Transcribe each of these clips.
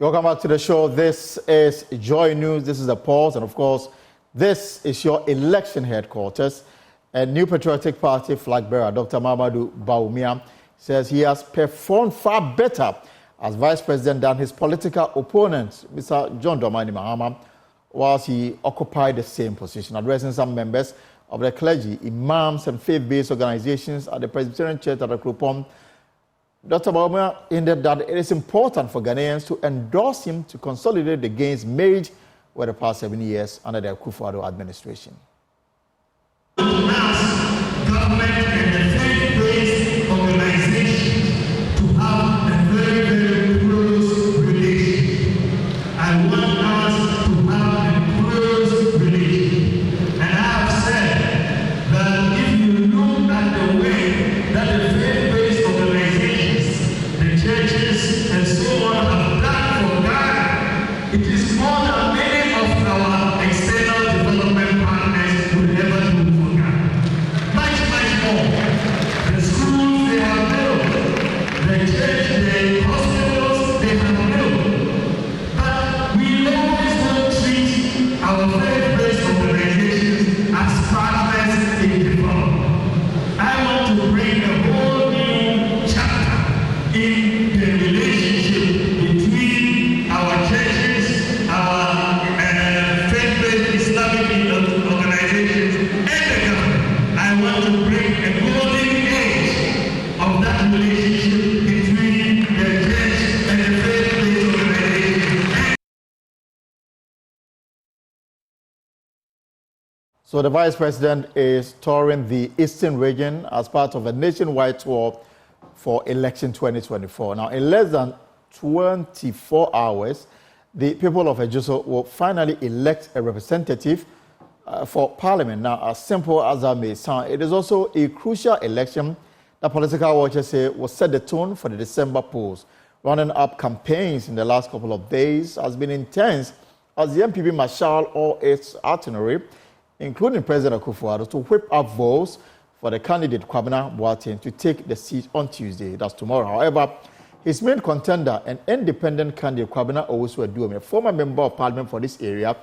Welcome back to the show. This is Joy News. This is the pulse, and of course, this is your election headquarters. A New Patriotic Party flag bearer, Dr. Owusu-Aduomi, says he has performed far better as vice president than his political opponent, Mr. John Dramani Mahama, whilst he occupied the same position. Addressing some members of the clergy, imams, and faith-based organizations at the Presbyterian Church at the Krupon, Dr. Owusu hinted that it is important for Ghanaians to endorse him to consolidate the gains made over the past 7 years under the Owusu-Aduomi administration. Ask government and the faith-based organizations to have a very, very close relationship. I want us to have a close relationship. And I have said that if you look at the way that the faith-based organizations, the churches, and so on have done for Ghana, it is more than many of our external development partners would ever do. The schools they have built, the church, the hospitals they have built. But we always don't treat our faith-based organizations as partners in development. I want to bring a whole new chapter in the relationship between our churches, our faith-based Islamic organizations, and the government. I want to bring a golden age of that relationship between the church and the faith-based organization. So the vice president is touring the eastern region as part of a nationwide tour for election 2024. Now, in less than 24 hours, the people of Ejisu will finally elect a representative for parliament. Now, as simple as that may sound, it is also a crucial election that political watchers say will set the tone for the December polls. Running up campaigns in the last couple of days has been intense as the NPP marshaled all its artillery, including President Akufo-Addo, to whip up votes for the candidate Kwabena Boateng to take the seat on Tuesday, that's tomorrow. However, his main contender and independent candidate Kwabena Owusu-Aduomi, a former member of parliament for this area,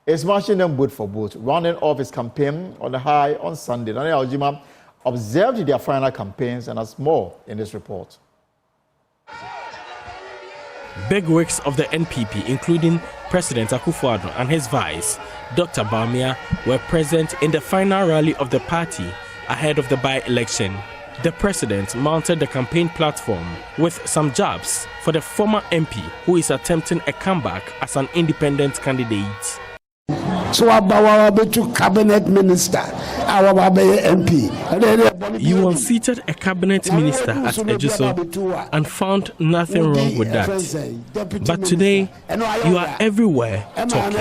is marching them both for both, running off his campaign on the high on Sunday. Daniel Aljima observed their final campaigns and has more in this report. Bigwigs of the NPP, including President Akufo-Addo and his vice, Dr. Owusu, were present in the final rally of the party ahead of the by-election. The president mounted the campaign platform with some jabs for the former MP who is attempting a comeback as an independent candidate. So to cabinet minister, our MP. You unseated a cabinet minister at Ejisu and found nothing wrong with that. But today, you are everywhere talking.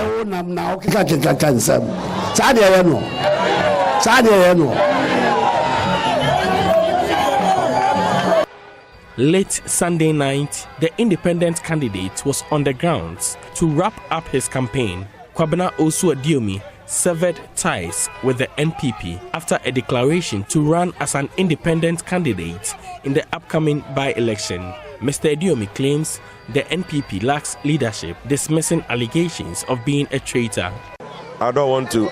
Late Sunday night, the independent candidate was on the grounds to wrap up his campaign. Kwabena Owusu-Aduomi severed ties with the NPP after a declaration to run as an independent candidate in the upcoming by-election. Mr. Aduomi claims the NPP lacks leadership, dismissing allegations of being a traitor. I don't want to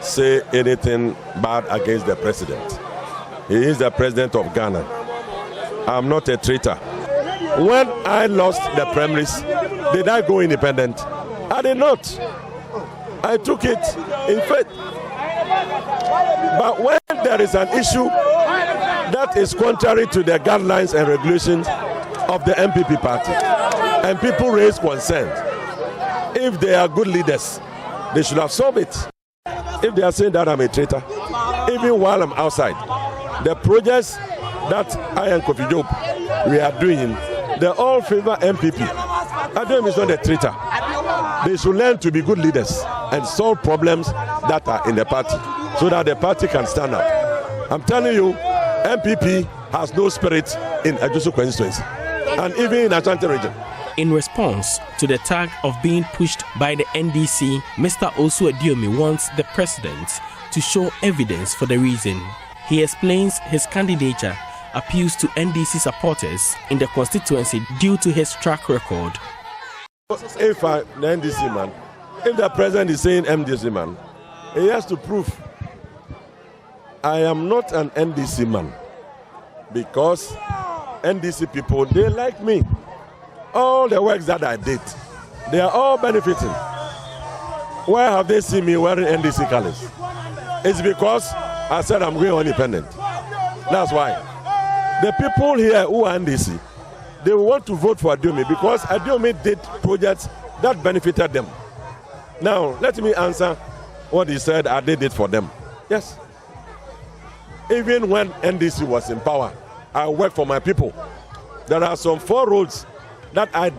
say anything bad against the president. He is the president of Ghana. I'm not a traitor. When I lost the primaries, did I go independent? I did not. I took it in faith. But when there is an issue that is contrary to the guidelines and regulations of the NPP party, and people raise concern, if they are good leaders, they should have solved it. If they are saying that I'm a traitor, even while I'm outside, the projects that I and Kofi Job we are doing, they all favor NPP. Aduomi is not a traitor. They should learn to be good leaders and solve problems that are in the party so that the party can stand up. I'm telling you, NPP has no spirit in Ejisu constituency and even in Ashanti region. In response to the tag of being pushed by the NDC, Mr. Owusu-Aduomi wants the president to show evidence for the reason. He explains his candidature appeals to NDC supporters in the constituency due to his track record. If the NDC man, if the president is saying MDC man, he has to prove I am not an NDC man, because NDC people, they like me. All the works that I did, they are all benefiting. Why have they seen me wearing NDC colors? It's because I said I'm going independent. That's why. The people here who are NDC, they want to vote for Aduomi because Aduomi did projects that benefited them. Now, let me answer what he said I did it for them. Yes. Even when NDC was in power, I worked for my people. There are some 4 roads that I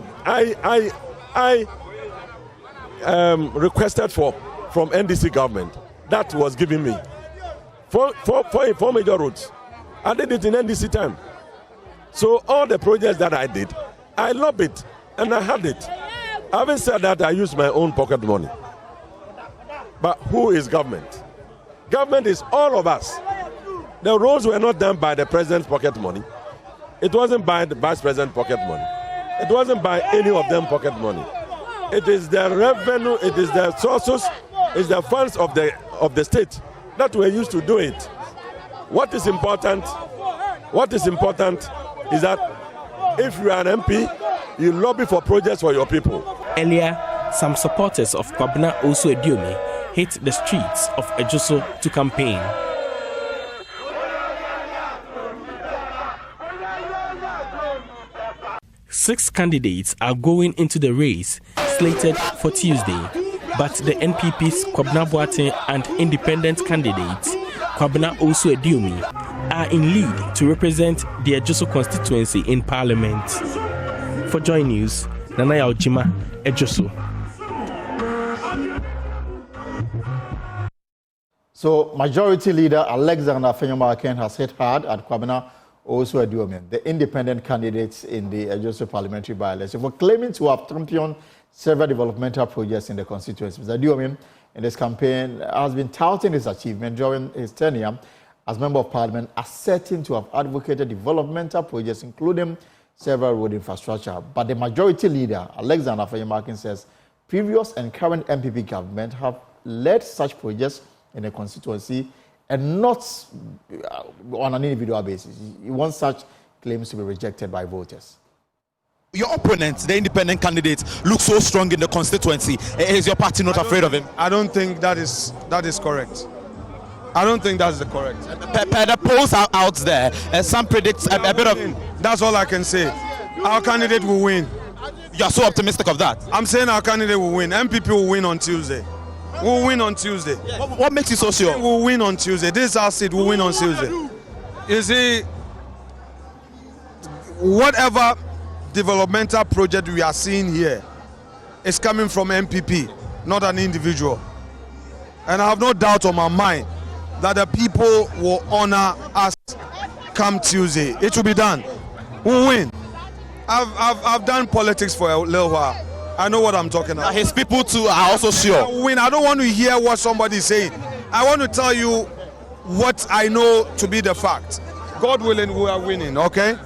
requested for from NDC government that was given me. 4 major roads. I did it in NDC time. So all the projects that I did, I love it and I had it. Having said that, I used my own pocket money. But who is government? Government is all of us. The roads were not done by the president's pocket money. It wasn't by the vice president's pocket money. It wasn't by any of them pocket money. It is the revenue, it is the sources, it's the funds of the state that were used to do it. What is important is that if you are an MP, you lobby for projects for your people. Earlier, some supporters of Kwabena Owusu-Aduomi hit the streets of Ejisu to campaign. Six candidates are going into the race slated for Tuesday, but the NPP's Kwabena Boateng and independent candidates Kwabena Owusu-Aduomi are in lead to represent the Ejisu constituency in Parliament. For Joy News, Nana Yaojima, Ejisu. So, Majority Leader Alexander Fenyoma has hit hard at Kwabena Owusu-Aduomi, the independent candidates in the Ejisu parliamentary by-election, for claiming to have championed several developmental projects in the constituency. Mr. Aduomi, in this campaign, has been touting his achievement during his tenure as Member of Parliament, asserting to have advocated developmental projects, including several road infrastructure. But the Majority Leader, Alexander Fenyoma, says previous and current NPP government have led such projects in the constituency and not on an individual basis. He wants such claims to be rejected by voters. Your opponent, the independent candidate, looks so strong in the constituency. Is your party not afraid of him? I don't think that is correct. I don't think that's the correct. The polls are out there. Some predict a bit of... That's all I can say. Our candidate will win. You're so optimistic of that? I'm saying our candidate will win. NPP will win on Tuesday. We'll win on Tuesday. What makes you so sure? We'll win on Tuesday. This is our seat. We'll win on Tuesday. You see, whatever developmental project we are seeing here is coming from NPP, not an individual. And I have no doubt on my mind that the people will honor us come Tuesday. It will be done. We'll win. I've done politics for a little while. I know what I'm talking about. His people too are also sure. We'll win. I don't want to hear what somebody is saying. I want to tell you what I know to be the fact. God willing, we are winning, okay?